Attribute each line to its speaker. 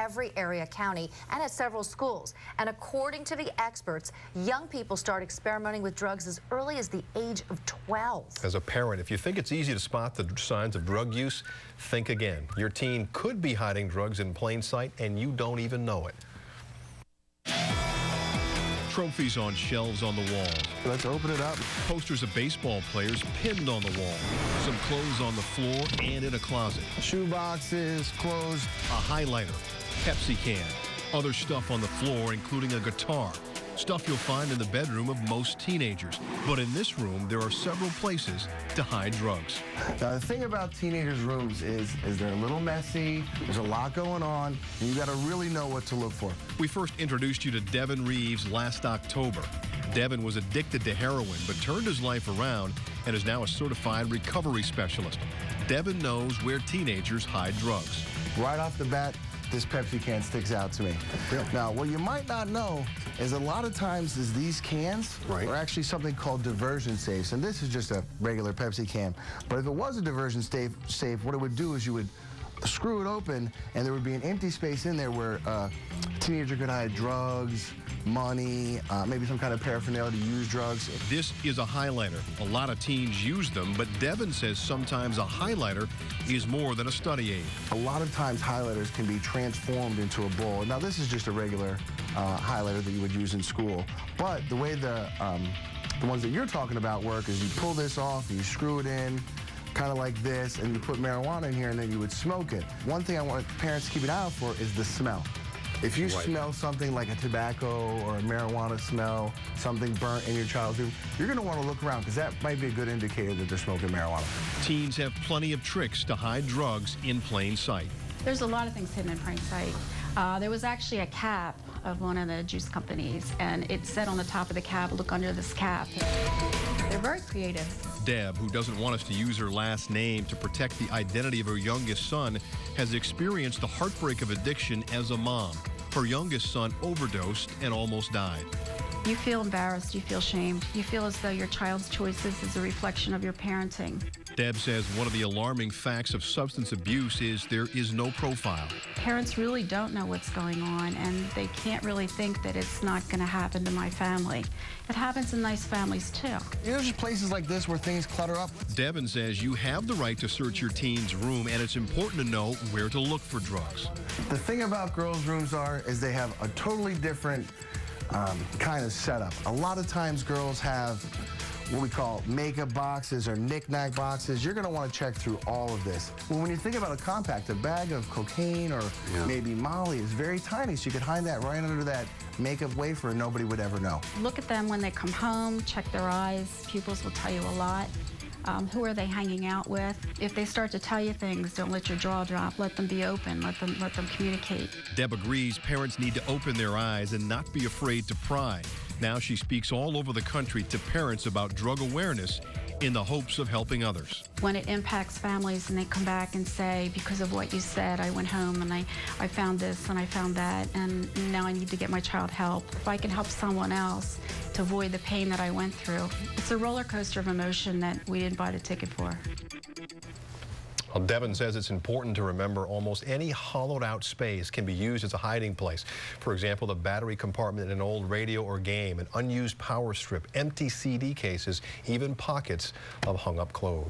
Speaker 1: every area county and at several schools. And according to the experts, young people start experimenting with drugs as early as the age of 12.
Speaker 2: As a parent, if you think it's easy to spot the signs of drug use, think again. Your teen could be hiding drugs in plain sight and you don't even know it. Trophies on shelves on the walls.
Speaker 3: Let's open it up.
Speaker 2: Posters of baseball players pinned on the wall. Some clothes on the floor and in a closet.
Speaker 3: Shoe boxes, clothes.
Speaker 2: A highlighter, Pepsi can. Other stuff on the floor, including a guitar. Stuff you'll find in the bedroom of most teenagers. But in this room, there are several places to hide drugs.
Speaker 3: Now, the thing about teenagers' rooms is they're a little messy, there's a lot going on, and you got to really know what to look for.
Speaker 2: We first introduced you to Devin Reeves last October. Devin was addicted to heroin, but turned his life around and is now a certified recovery specialist. Devin knows where teenagers hide drugs.
Speaker 3: Right off the bat, this Pepsi can sticks out to me.
Speaker 2: Really?
Speaker 3: Now, what you might not know is a lot of times these cans are actually something called diversion safes, and this is just a regular Pepsi can. But if it was a diversion safe, what it would do is you would screw it open, and there would be an empty space in there where a teenager could hide drugs, money, maybe some kind of paraphernalia to use drugs.
Speaker 2: This is a highlighter. A lot of teens use them, but Devin says sometimes a highlighter is more than a study aid.
Speaker 3: A lot of times highlighters can be transformed into a bowl. Now this is just a regular highlighter that you would use in school, but the way the ones that you're talking about work is you pull this off, you screw it in, kind of like this, and you put marijuana in here, and then you would smoke it. One thing I want parents to keep an eye out for is the smell. If you smell something like a tobacco or a marijuana smell, something burnt in your child's room, you're going to want to look around because that might be a good indicator that they're smoking marijuana.
Speaker 2: Teens have plenty of tricks to hide drugs in plain sight.
Speaker 4: There's a lot of things hidden in plain sight. There was actually a cap of one of the juice companies, and it said on the top of the cap, look under this cap. They're very creative.
Speaker 2: Deb, who doesn't want us to use her last name to protect the identity of her youngest son, has experienced the heartbreak of addiction as a mom. Her youngest son overdosed and almost died.
Speaker 4: You feel embarrassed, you feel shamed, you feel as though your child's choices is a reflection of your parenting.
Speaker 2: Deb says one of the alarming facts of substance abuse is there is no profile.
Speaker 4: Parents really don't know what's going on, and they can't really think that it's not going to happen to my family. It happens in nice families, too.
Speaker 3: There's just places like this where things clutter up.
Speaker 2: Devin says you have the right to search your teen's room, and it's important to know where to look for drugs.
Speaker 3: The thing about girls' rooms is they have a totally different kind of setup. A lot of times girls have what we call makeup boxes or knick-knack boxes. You're going to want to check through all of this. Well, when you think about a compact, a bag of cocaine or maybe Molly is very tiny, so you could hide that right under that makeup wafer and nobody would ever know.
Speaker 4: Look at them when they come home, check their eyes. Pupils will tell you a lot. Who are they hanging out with? If they start to tell you things, don't let your jaw drop. Let them be open. Let them communicate.
Speaker 2: Deb agrees parents need to open their eyes and not be afraid to pry. Now she speaks all over the country to parents about drug awareness in the hopes of helping others.
Speaker 4: When it impacts families and they come back and say, because of what you said, I went home and I found this and I found that, and now I need to get my child help. If I can help someone else to avoid the pain that I went through, it's a roller coaster of emotion that we didn't buy the ticket for.
Speaker 2: Well, Devin says it's important to remember almost any hollowed out space can be used as a hiding place. For example, the battery compartment in an old radio or game, an unused power strip, empty CD cases, even pockets of hung up clothes.